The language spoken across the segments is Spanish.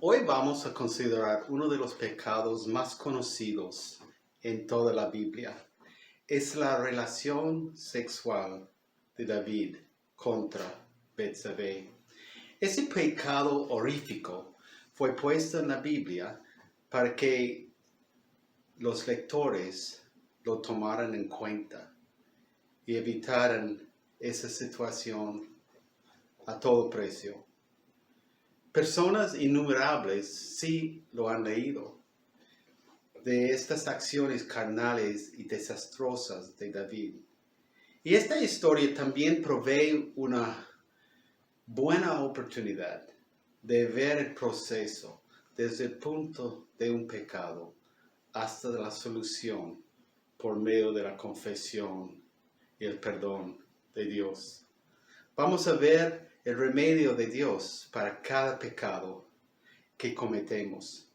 Hoy vamos a considerar uno de los pecados más conocidos en toda la Biblia. Es la relación sexual de David contra Betsabé. Ese pecado horrífico fue puesto en la Biblia para que los lectores lo tomaran en cuenta y evitaran esa situación a todo precio. Personas innumerables sí lo han leído de estas acciones carnales y desastrosas de David. Y esta historia también provee una buena oportunidad de ver el proceso desde el punto de un pecado hasta la solución por medio de la confesión y el perdón de Dios. Vamos a ver el remedio de Dios para cada pecado que cometemos.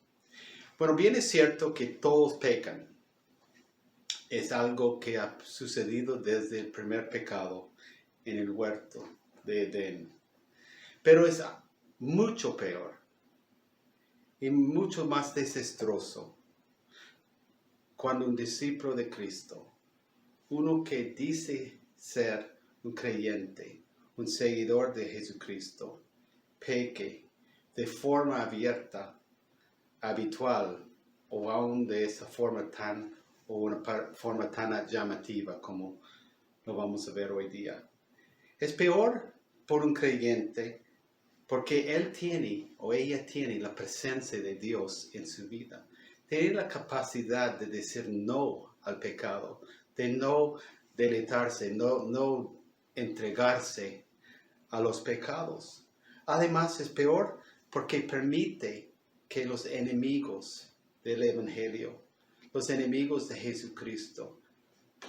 Bueno, bien es cierto que todos pecan. Es algo que ha sucedido desde el primer pecado en el huerto de Edén. Pero es mucho peor y mucho más desastroso cuando un discípulo de Cristo, uno que dice ser un creyente, un seguidor de Jesucristo, peque de forma abierta, habitual o aún de esa forma una forma tan llamativa como lo vamos a ver hoy día. Es peor por un creyente porque él tiene o ella tiene la presencia de Dios en su vida. Tiene la capacidad de decir no al pecado, de no deleitarse, no entregarse a los pecados. Además es peor porque permite que los enemigos del Evangelio, los enemigos de Jesucristo,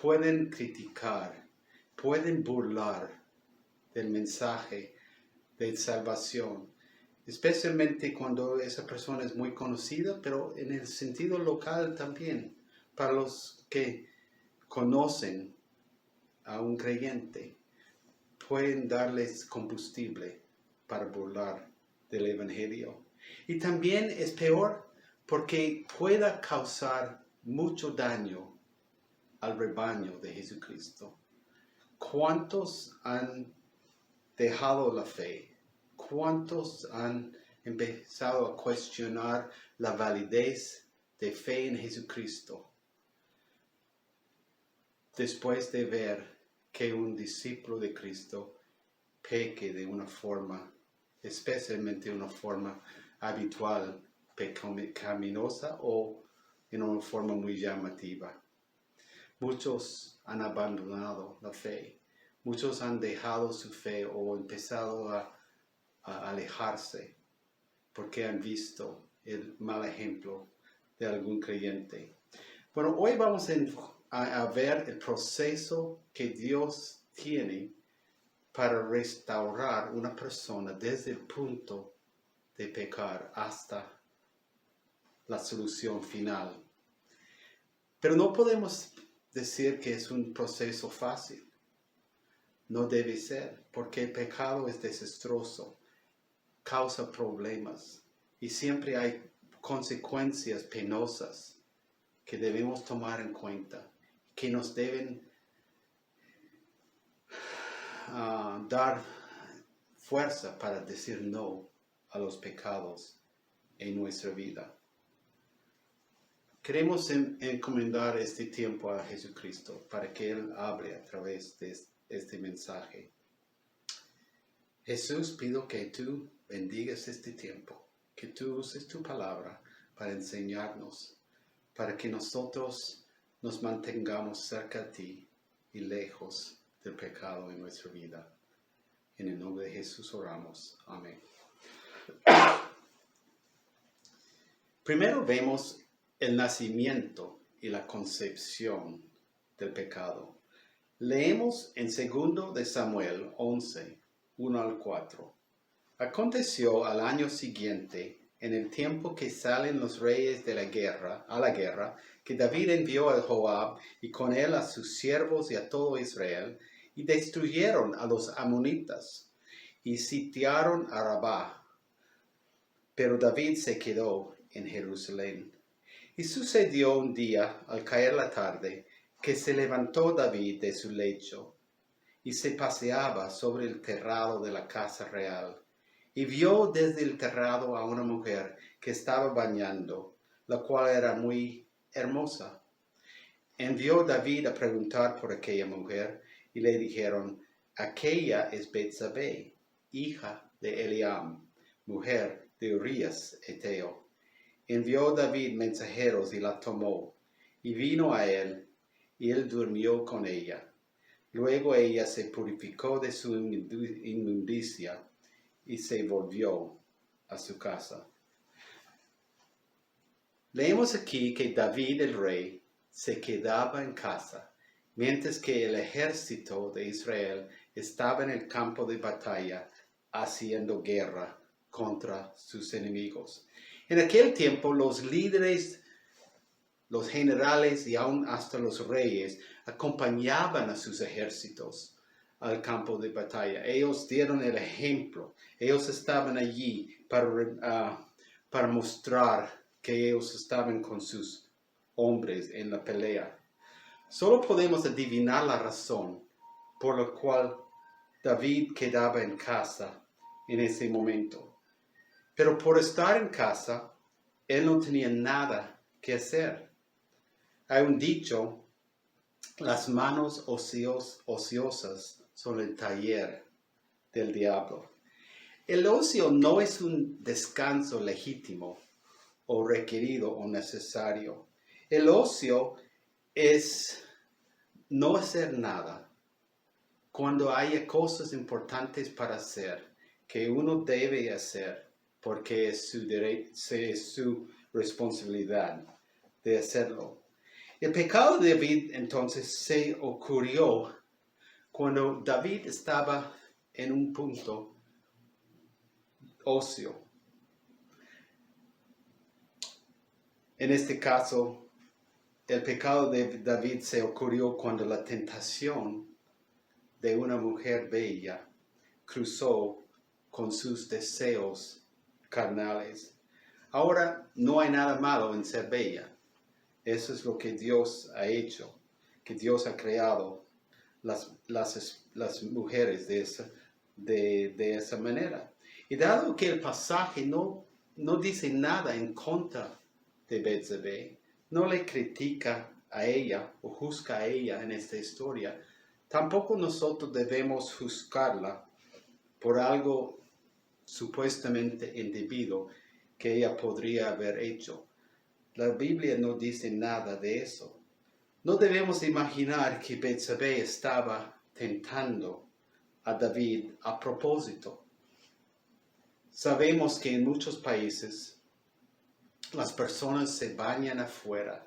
pueden criticar, pueden burlar del mensaje de salvación, especialmente cuando esa persona es muy conocida, pero en el sentido local también, para los que conocen a un creyente, pueden darles combustible para burlar del Evangelio. Y también es peor porque pueda causar mucho daño al rebaño de Jesucristo. ¿Cuántos han dejado la fe? ¿Cuántos han empezado a cuestionar la validez de fe en Jesucristo después de ver que un discípulo de Cristo peque de una forma, especialmente una forma habitual, pecaminosa o en una forma muy llamativa? Muchos han abandonado la fe, muchos han dejado su fe o empezado a alejarse porque han visto el mal ejemplo de algún creyente. Bueno, hoy vamos a ver el proceso que Dios tiene para restaurar una persona desde el punto de pecar hasta la solución final. Pero no podemos decir que es un proceso fácil. No debe ser, porque el pecado es desastroso, causa problemas y siempre hay consecuencias penosas que debemos tomar en cuenta, que nos deben dar fuerza para decir no a los pecados en nuestra vida. Queremos encomendar este tiempo a Jesucristo para que Él hable a través de este mensaje. Jesús, pido que tú bendigas este tiempo, que tú uses tu palabra para enseñarnos, para que nosotros nos mantengamos cerca de ti y lejos del pecado en nuestra vida. En el nombre de Jesús oramos. Amén. Primero vemos el nacimiento y la concepción del pecado. Leemos en 2 de Samuel 11, 1 al 4. Aconteció al año siguiente, en el tiempo que salen los reyes de a la guerra, que David envió a Joab y con él a sus siervos y a todo Israel, y destruyeron a los amonitas y sitiaron a Rabá. pero David se quedó en Jerusalén. Y sucedió un día, al caer la tarde, que se levantó David de su lecho y se paseaba sobre el terrado de la casa real. Y vio desde el terrado a una mujer que estaba bañando, la cual era muy hermosa. Envió David a preguntar por aquella mujer, y le dijeron: aquella es Betsabé, hija de Eliam, mujer de Urías Eteo. Envió David mensajeros y la tomó, y vino a él, y él durmió con ella. Luego ella se purificó de su inmundicia y se volvió a su casa. Leemos aquí que David el rey se quedaba en casa, mientras que el ejército de Israel estaba en el campo de batalla haciendo guerra contra sus enemigos. En aquel tiempo los líderes, los generales y aún hasta los reyes acompañaban a sus ejércitos al campo de batalla. Ellos dieron el ejemplo. Ellos estaban allí para mostrar que ellos estaban con sus hombres en la pelea. Solo podemos adivinar la razón por la cual David quedaba en casa en ese momento. Pero por estar en casa, él no tenía nada que hacer. Hay un dicho: las manos ociosas son el taller del diablo. El ocio no es un descanso legítimo o requerido o necesario. El ocio es no hacer nada cuando haya cosas importantes para hacer que uno debe hacer porque es su responsabilidad de hacerlo. El pecado de David entonces se ocurrió cuando David estaba en un punto ocio. En este caso, el pecado de David se ocurrió cuando la tentación de una mujer bella cruzó con sus deseos carnales. Ahora, no hay nada malo en ser bella. Eso es lo que Dios ha hecho, que Dios ha creado las mujeres de esa manera. Y dado que el pasaje no dice nada en contra de Betsabé, no le critica a ella o juzga a ella en esta historia, tampoco nosotros debemos juzgarla por algo supuestamente indebido que ella podría haber hecho. La Biblia no dice nada de eso. No debemos imaginar que Betsabé estaba tentando a David a propósito. Sabemos que en muchos países las personas se bañan afuera,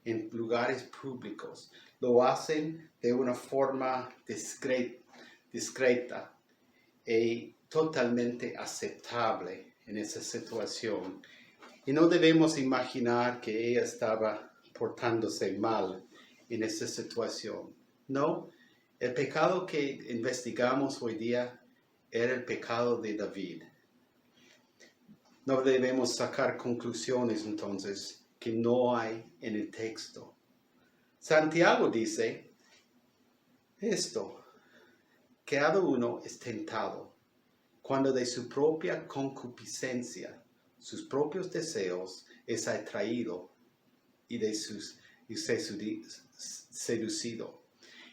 en lugares públicos. Lo hacen de una forma discreta y totalmente aceptable en esa situación. Y no debemos imaginar que ella estaba portándose mal en esa situación. No, el pecado que investigamos hoy día era el pecado de David. No debemos sacar conclusiones entonces que no hay en el texto. Santiago dice esto: cada uno es tentado cuando de su propia concupiscencia, sus propios deseos, es atraído y seducido.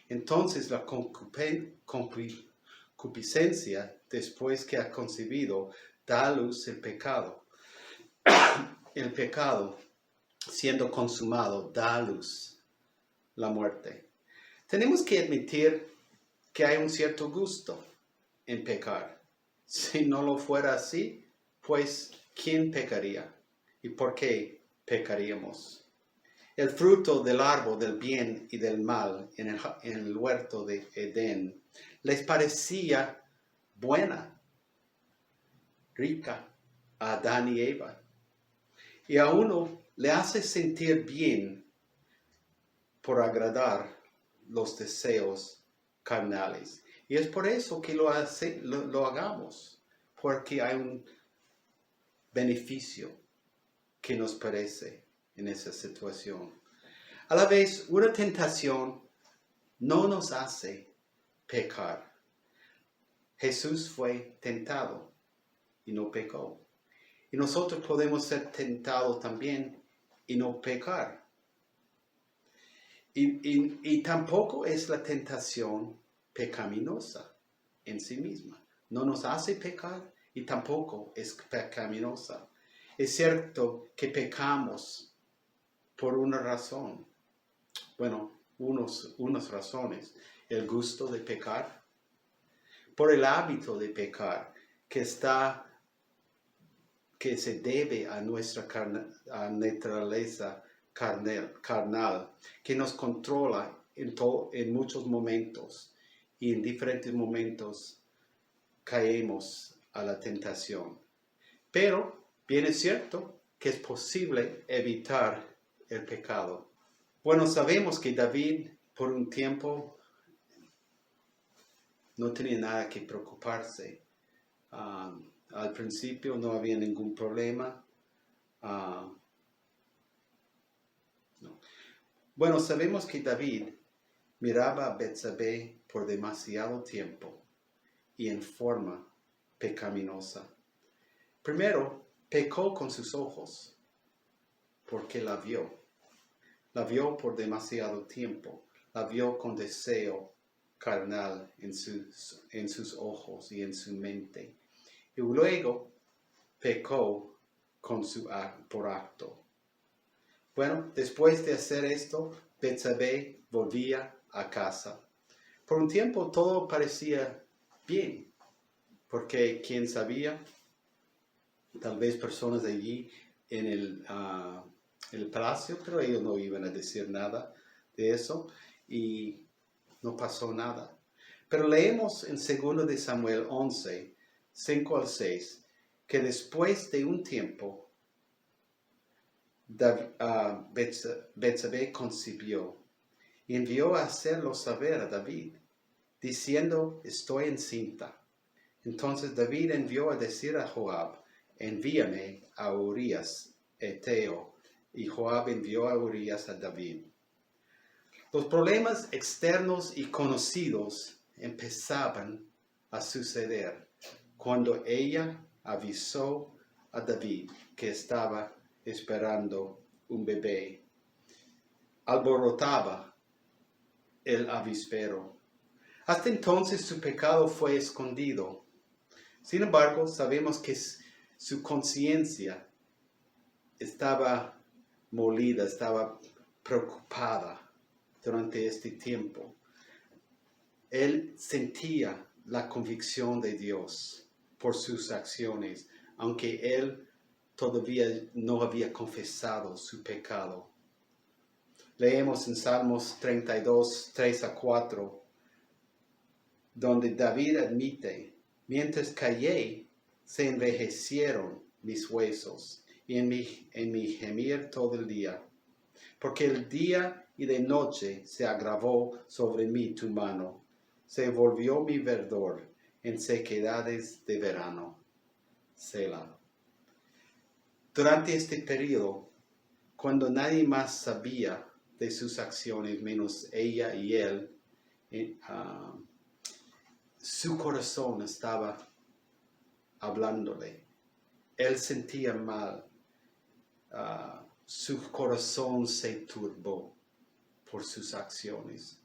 Entonces la concupiscencia, después que ha concebido, da a luz el pecado. El pecado, siendo consumado, da a luz la muerte. Tenemos que admitir que hay un cierto gusto en pecar. Si no lo fuera así, pues ¿quién pecaría? ¿Y por qué pecaríamos? El fruto del árbol del bien y del mal en el huerto de Edén les parecía buena, rica a Adán y Eva. Y a uno le hace sentir bien por agradar los deseos carnales. Y es por eso que lo hagamos, porque hay beneficio que nos parece en esa situación. A la vez, una tentación no nos hace pecar. Jesús fue tentado y no pecó. Y nosotros podemos ser tentados también y no pecar. Y tampoco es la tentación pecaminosa en sí misma. No nos hace pecar y tampoco es pecaminosa. Es cierto que pecamos por una razón. Bueno, unas razones. El gusto de pecar, por el hábito de pecar, que se debe a nuestra naturaleza carnal, que nos controla en muchos momentos, y en diferentes momentos caemos a la tentación. Pero bien es cierto que es posible evitar el pecado. Bueno, sabemos que David por un tiempo no tenía nada que preocuparse. Al principio no había ningún problema. No. Bueno, sabemos que David miraba a Betsabé por demasiado tiempo y en forma pecaminosa. Primero, pecó con sus ojos porque la vio. La vio por demasiado tiempo. La vio con deseo carnal en sus ojos y en su mente. Y luego pecó por acto. Bueno, después de hacer esto, Betsabé volvía a casa. Por un tiempo todo parecía bien, porque quién sabía, tal vez personas de allí en el palacio, pero ellos no iban a decir nada de eso y no pasó nada. Pero leemos en 2 de Samuel 11, 5 al 6, que después de un tiempo, Betsabé concibió y envió a hacerlo saber a David, diciendo, estoy encinta. Entonces David envió a decir a Joab, envíame a Urías, Eteo, y Joab envió a Urías a David. Los problemas externos y conocidos empezaban a suceder cuando ella avisó a David que estaba esperando un bebé. Alborotaba el avispero. Hasta entonces su pecado fue escondido. Sin embargo, sabemos que su conciencia estaba molida, estaba preocupada durante este tiempo. Él sentía la convicción de Dios por sus acciones, aunque él todavía no había confesado su pecado. Leemos en Salmos 32, 3 a 4, donde David admite, mientras callé, se envejecieron mis huesos y en mi gemir todo el día. Porque el día y de noche se agravó sobre mí tu mano, se volvió mi verdor en sequedades de verano. Selah. Durante este periodo, cuando nadie más sabía de sus acciones menos ella y él, su corazón estaba hablándole. Él sentía mal. Su corazón se turbó por sus acciones,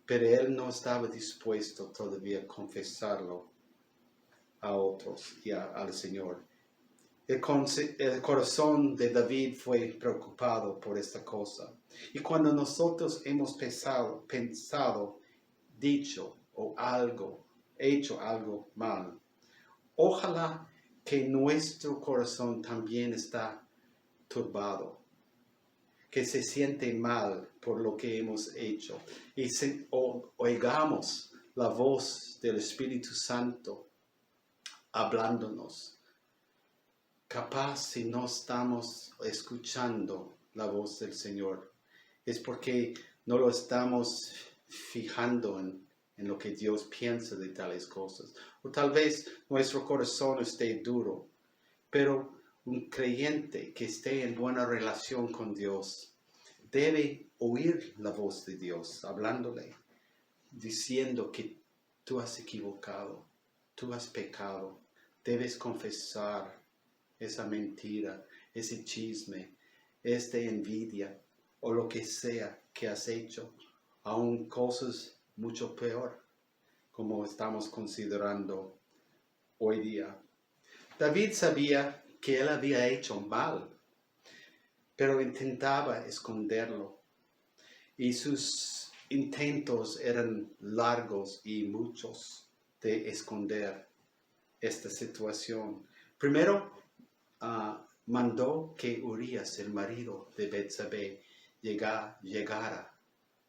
pero él no estaba dispuesto todavía a confesarlo a otros y al Señor. El corazón de David fue preocupado por esta cosa. Y cuando nosotros hemos pensado, dicho o hecho algo mal, ojalá que nuestro corazón también está turbado, que se siente mal por lo que hemos hecho y oigamos la voz del Espíritu Santo hablándonos. Capaz si no estamos escuchando la voz del Señor, es porque no lo estamos fijando en lo que Dios piensa de tales cosas. O tal vez nuestro corazón esté duro, pero un creyente que esté en buena relación con Dios debe oír la voz de Dios hablándole, diciendo que tú has equivocado, tú has pecado, debes confesar esa mentira, ese chisme, esta envidia o lo que sea que has hecho, aún cosas mucho peor, como estamos considerando hoy día. David sabía que él había hecho mal, pero intentaba esconderlo. Y sus intentos eran largos y muchos de esconder esta situación. Primero, mandó que Urías, el marido de Betsabé, llegara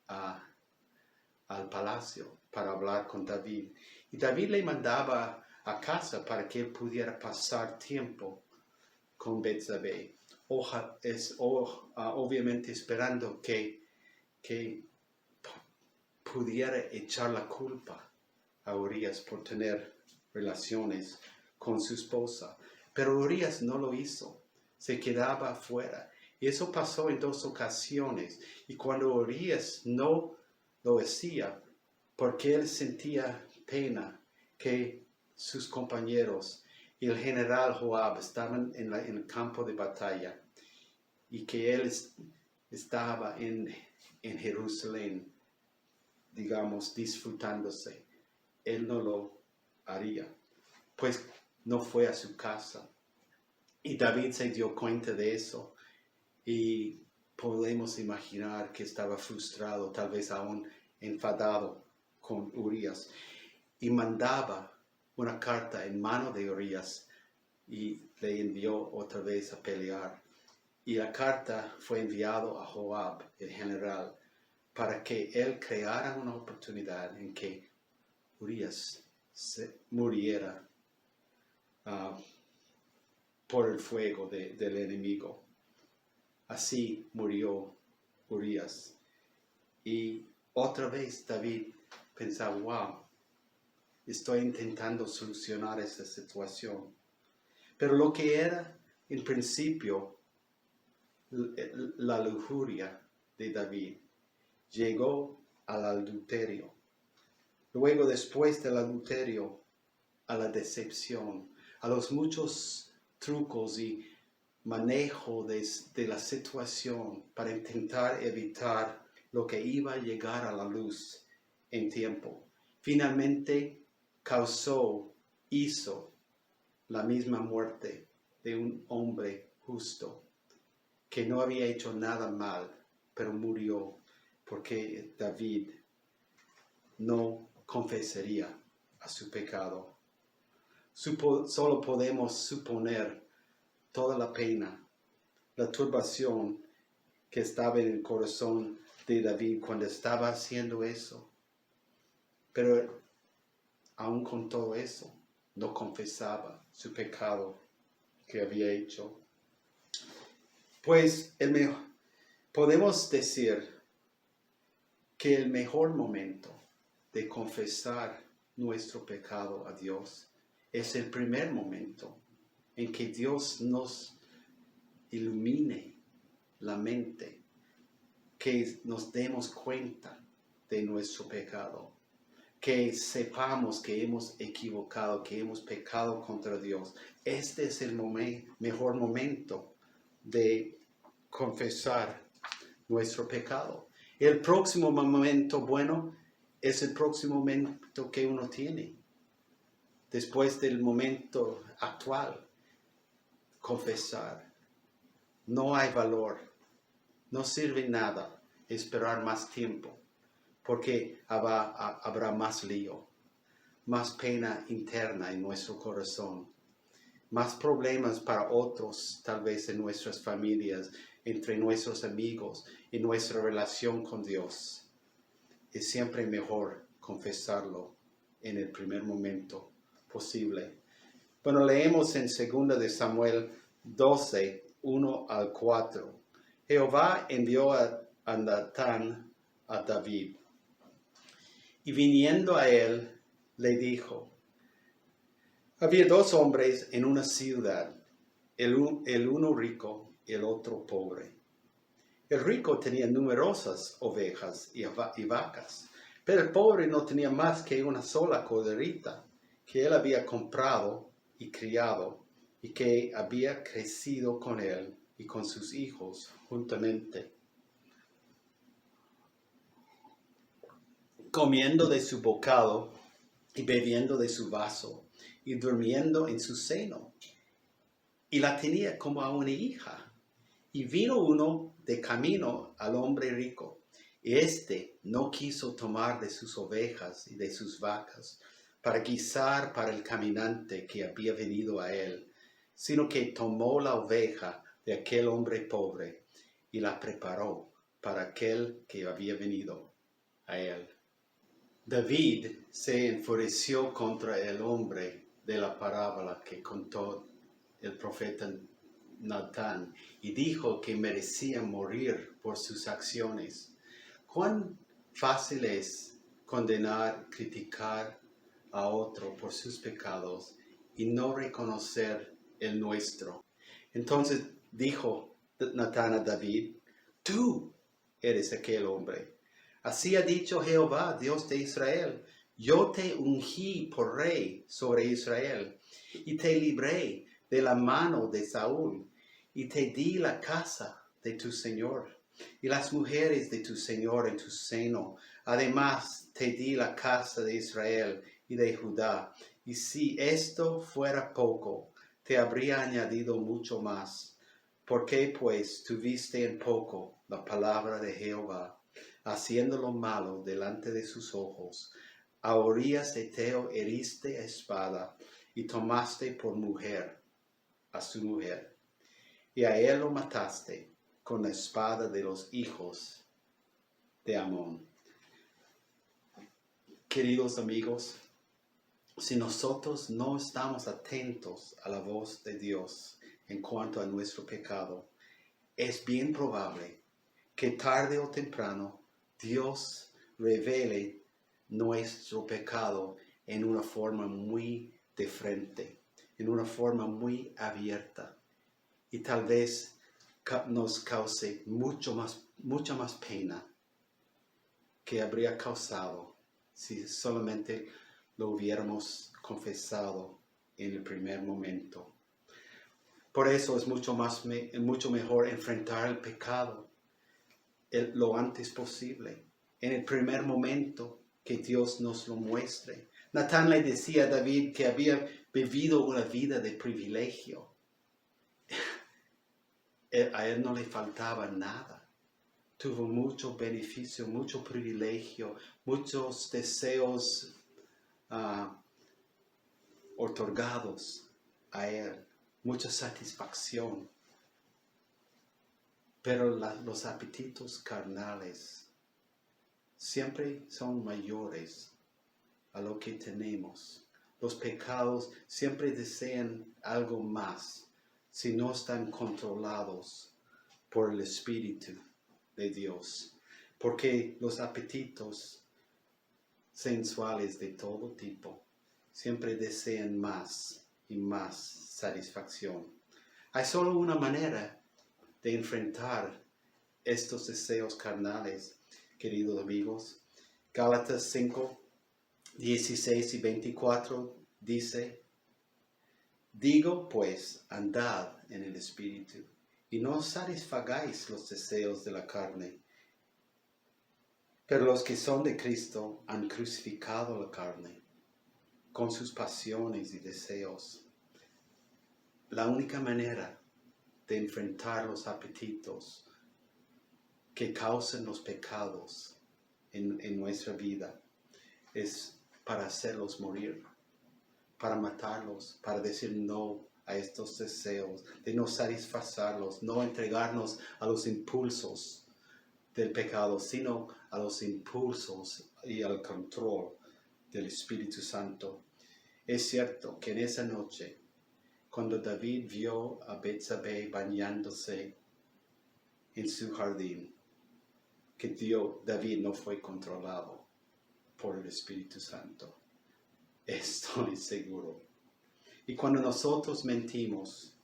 al palacio para hablar con David. Y David le mandaba a casa para que él pudiera pasar tiempo con Betsabé. Obviamente esperando que pudiera echar la culpa a Urías por tener relaciones con su esposa. Pero Urías no lo hizo, se quedaba afuera. Y eso pasó en 2 ocasiones. Y cuando Urías no lo hacía, porque él sentía pena que sus compañeros y el general Joab estaban en el campo de batalla y que él estaba en Jerusalén, digamos, disfrutándose. Él no lo haría, pues no fue a su casa. Y David se dio cuenta de eso y podemos imaginar que estaba frustrado, tal vez aún enfadado con Urías, y mandaba una carta en mano de Urías y le envió otra vez a pelear. Y la carta fue enviada a Joab, el general, para que él creara una oportunidad en que Urías muriera por el fuego del enemigo. Así murió Urías. Y otra vez David pensaba, wow, estoy intentando solucionar esta situación. Pero lo que era en principio la lujuria de David llegó al adulterio. Luego, después del adulterio, a la decepción, a los muchos trucos y manejo de la situación para intentar evitar lo que iba a llegar a la luz en tiempo. Finalmente hizo la misma muerte de un hombre justo que no había hecho nada mal, pero murió porque David no confesaría a su pecado. Solo podemos suponer toda la pena, la turbación que estaba en el corazón de David cuando estaba haciendo eso. Pero aún con todo eso, no confesaba su pecado que había hecho. Pues podemos decir que el mejor momento de confesar nuestro pecado a Dios es el primer momento en que Dios nos ilumine la mente, que nos demos cuenta de nuestro pecado, que sepamos que hemos equivocado, que hemos pecado contra Dios. Este es el mejor momento de confesar nuestro pecado. El próximo momento bueno es el próximo momento que uno tiene. Después del momento actual, confesar. No hay valor, no sirve nada esperar más tiempo, porque habrá más lío, más pena interna en nuestro corazón, más problemas para otros, tal vez en nuestras familias, entre nuestros amigos, en nuestra relación con Dios. Es siempre mejor confesarlo en el primer momento posible. Bueno, leemos en 2 de Samuel 12, 1 al 4. Jehová envió a Natán a David, y viniendo a él, le dijo: había 2 hombres en una ciudad, el uno rico y el otro pobre. El rico tenía numerosas ovejas y vacas, pero el pobre no tenía más que una sola corderita que él había comprado y criado y que había crecido con él y con sus hijos juntamente, comiendo de su bocado y bebiendo de su vaso y durmiendo en su seno. Y la tenía como a una hija. Y vino uno de camino al hombre rico, y éste no quiso tomar de sus ovejas y de sus vacas para guisar para el caminante que había venido a él, sino que tomó la oveja de aquel hombre pobre y la preparó para aquel que había venido a él. David se enfureció contra el hombre de la parábola que contó el profeta Natán y dijo que merecía morir por sus acciones. Cuán fácil es condenar, criticar a otro por sus pecados y no reconocer el nuestro. Entonces dijo Natán a David: tú eres aquel hombre. Así ha dicho Jehová, Dios de Israel: yo te ungí por rey sobre Israel y te libré de la mano de Saúl y te di la casa de tu Señor y las mujeres de tu Señor en tu seno. Además te di la casa de Israel y de Judá. Y si esto fuera poco, te habría añadido mucho más. ¿Por qué pues tuviste en poco la palabra de Jehová, haciendo lo malo delante de sus ojos? A Urías Heteo heriste a espada y tomaste por mujer a su mujer, y a él lo mataste con la espada de los hijos de Amón. Queridos amigos, si nosotros no estamos atentos a la voz de Dios en cuanto a nuestro pecado, es bien probable que tarde o temprano Dios revele nuestro pecado en una forma muy de frente, en una forma muy abierta, y tal vez nos cause mucha más pena que habría causado si solamente lo hubiéramos confesado en el primer momento. Por eso es mucho mejor enfrentar el pecado lo antes posible, en el primer momento que Dios nos lo muestre. Natán le decía a David que había vivido una vida de privilegio. A él no le faltaba nada. Tuvo mucho beneficio, mucho privilegio, muchos deseos otorgados a él, mucha satisfacción. Pero los apetitos carnales siempre son mayores a lo que tenemos. Los pecados siempre desean algo más si no están controlados por el Espíritu de Dios. Porque los apetitos sensuales de todo tipo siempre desean más y más satisfacción. Hay solo una manera de enfrentar estos deseos carnales, queridos amigos. Gálatas 5, 16 y 24 dice: digo pues, andad en el Espíritu, y no satisfagáis los deseos de la carne. Pero los que son de Cristo han crucificado la carne con sus pasiones y deseos. La única manera de enfrentar los apetitos que causan los pecados en nuestra vida es para hacerlos morir, para matarlos, para decir no a estos deseos, de no satisfacerlos, no entregarnos a los impulsos del pecado, sino a los impulsos y al control del Espíritu Santo. Es cierto que en esa noche, cuando David vio a Betsabé bañándose en su jardín, que David no fue controlado por el Espíritu Santo. Estoy seguro. Y cuando nosotros mentimos,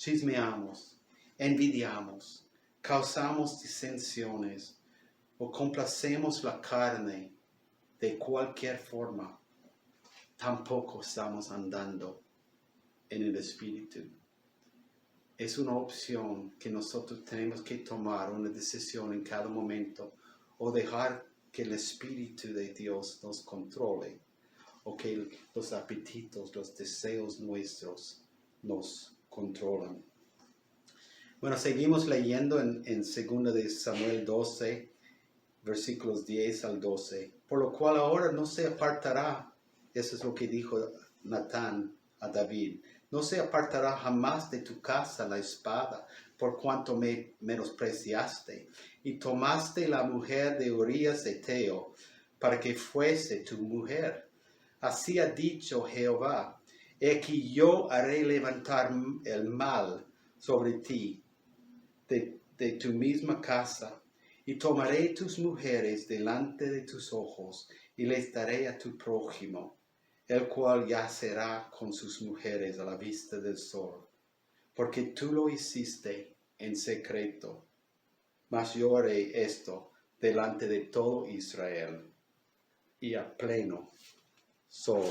chismeamos, envidiamos, causamos disensiones o complacemos la carne de cualquier forma, tampoco estamos andando en el Espíritu. Es una opción que nosotros tenemos que tomar, una decisión en cada momento, o dejar que el Espíritu de Dios nos controle, o que los apetitos, los deseos nuestros nos controlan. Bueno, seguimos leyendo en 2 de Samuel 12, versículos 10 al 12. Por lo cual ahora no se apartará, eso es lo que dijo Natán a David, no se apartará jamás de tu casa la espada, por cuanto me menospreciaste, y tomaste la mujer de Urías Eteo, para que fuese tu mujer. Así ha dicho Jehová, he aquí yo haré levantar el mal sobre ti, de tu misma casa, y tomaré tus mujeres delante de tus ojos, y les daré a tu prójimo, el cual yacerá con sus mujeres a la vista del sol, porque tú lo hiciste en secreto, mas yo haré esto delante de todo Israel, y a pleno sol.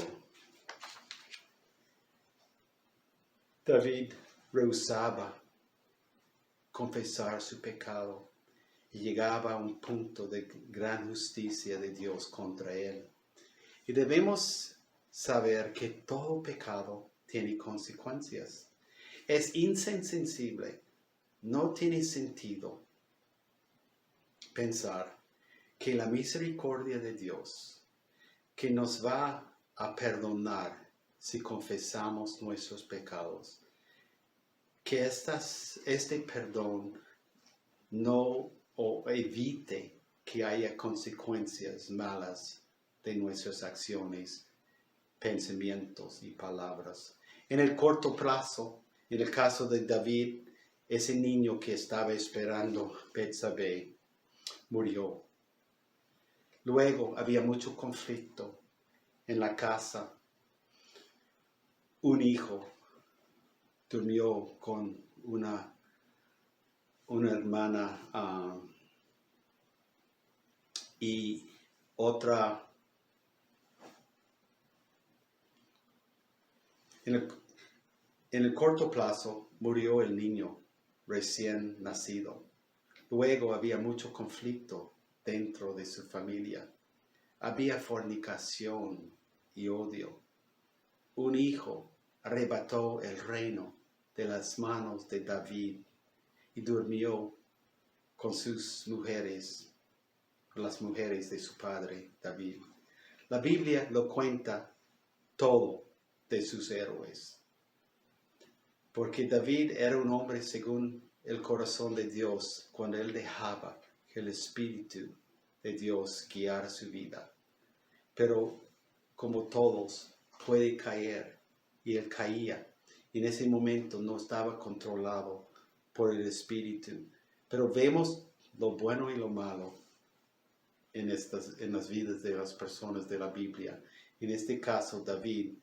David rehusaba confesar su pecado y llegaba a un punto de gran justicia de Dios contra él. Y debemos saber que todo pecado tiene consecuencias. Es insensible, no tiene sentido pensar que la misericordia de Dios, que nos va a perdonar si confesamos nuestros pecados, que este perdón no evite que haya consecuencias malas de nuestras acciones, pensamientos y palabras. En el corto plazo, en el caso de David, ese niño que estaba esperando Betsabé murió. Luego había mucho conflicto en la casa. Un hijo durmió con una hermana y otra. En el corto plazo murió el niño recién nacido. Luego había mucho conflicto dentro de su familia. Había fornicación y odio. Un hijo arrebató el reino de las manos de David y durmió con sus mujeres, con las mujeres de su padre David. La Biblia lo cuenta todo de sus héroes, porque David era un hombre según el corazón de Dios cuando él dejaba que el Espíritu de Dios guiara su vida. Pero como todos, puede caer, y él caía. Y en ese momento no estaba controlado por el Espíritu. Pero vemos lo bueno y lo malo en las vidas de las personas de la Biblia. En este caso, David,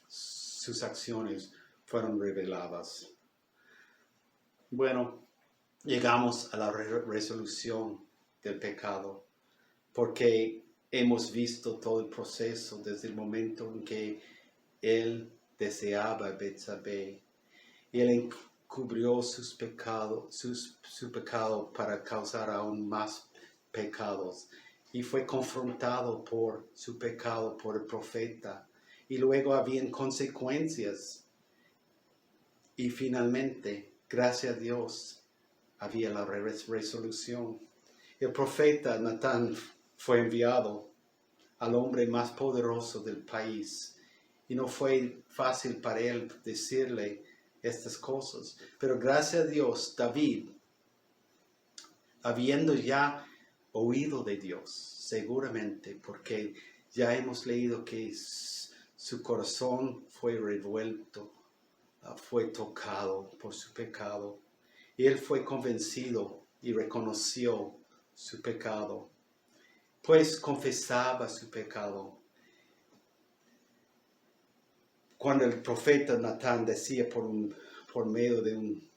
sus acciones fueron reveladas. Bueno, llegamos a la resolución del pecado, porque hemos visto todo el proceso desde el momento en que él deseaba a Betsabé, y él encubrió su pecado para causar aún más pecados, y fue confrontado por su pecado por el profeta, y luego habían consecuencias, y finalmente, gracias a Dios, había la resolución. El profeta Natán fue enviado al hombre más poderoso del país, y no fue fácil para él decirle estas cosas. Pero gracias a Dios, David, habiendo ya oído de Dios, seguramente, porque ya hemos leído que su corazón fue revuelto, fue tocado por su pecado, y él fue convencido y reconoció su pecado, pues confesaba su pecado. Cuando el profeta Natán decía por medio de un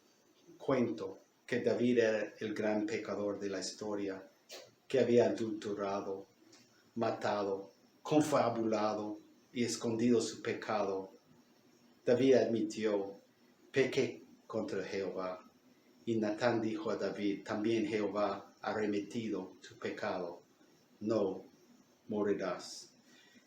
cuento que David era el gran pecador de la historia, que había adulterado, matado, confabulado y escondido su pecado, David admitió: pequé contra Jehová. Y Natán dijo a David: también Jehová ha remitido tu pecado, no morirás.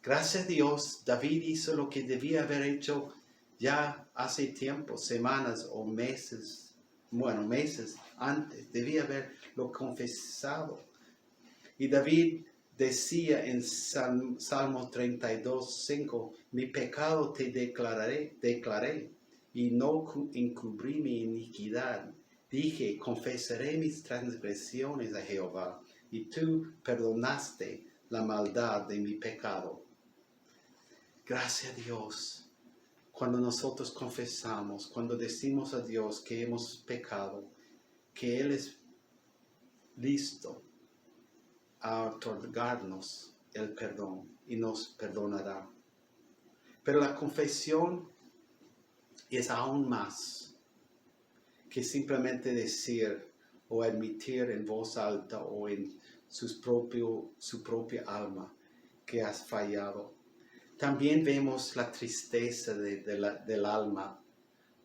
Gracias a Dios, David hizo lo que debía haber hecho ya hace tiempo, semanas o meses, meses antes. Debía haberlo confesado. Y David decía en Salmo 32:5: mi pecado te declaré, y no encubrí mi iniquidad. Dije: confesaré mis transgresiones a Jehová, y tú perdonaste la maldad de mi pecado. Gracias a Dios, cuando nosotros confesamos, cuando decimos a Dios que hemos pecado, que Él es listo a otorgarnos el perdón y nos perdonará. Pero la confesión es aún más que simplemente decir o admitir en voz alta o en su propia alma que has fallado. También vemos la tristeza del alma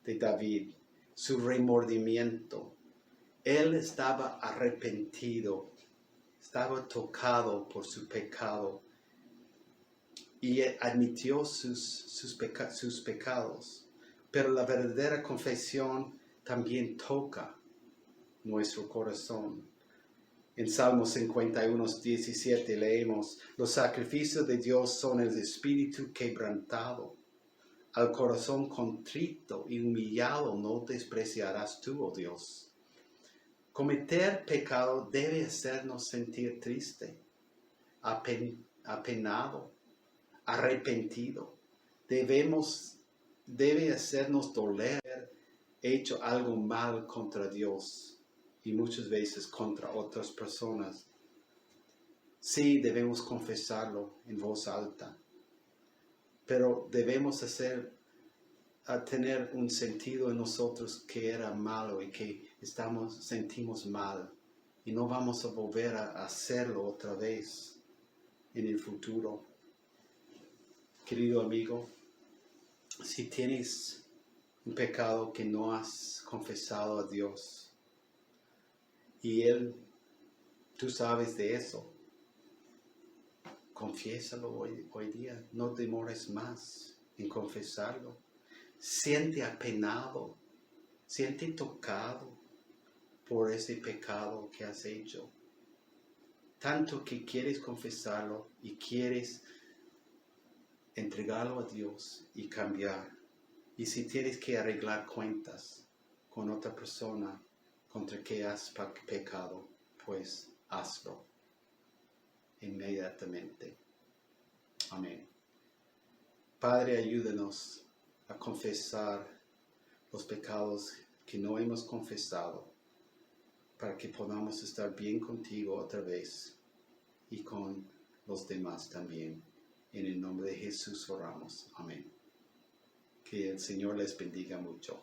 de David, su remordimiento. Él estaba arrepentido, estaba tocado por su pecado y admitió sus pecados. Pero la verdadera confesión también toca nuestro corazón. En Salmos 51:17 leemos: los sacrificios de Dios son el espíritu quebrantado. Al corazón contrito y humillado no despreciarás tú, oh Dios. Cometer pecado debe hacernos sentir triste, apenado, arrepentido. Debe hacernos doler haber hecho algo mal contra Dios y muchas veces contra otras personas. Sí, debemos confesarlo en voz alta, pero debemos tener un sentido en nosotros que era malo y que sentimos mal, y no vamos a volver a hacerlo otra vez en el futuro. Querido amigo, si tienes un pecado que no has confesado a Dios y tú sabes de eso, confiésalo hoy día. No demores más en confesarlo. Siente apenado, siente tocado por ese pecado que has hecho, tanto que quieres confesarlo y quieres entregarlo a Dios y cambiar. Y si tienes que arreglar cuentas con otra persona contra que has pecado, pues hazlo inmediatamente. Amén. Padre, ayúdanos a confesar los pecados que no hemos confesado, para que podamos estar bien contigo otra vez y con los demás también. En el nombre de Jesús oramos. Amén. Que el Señor les bendiga mucho.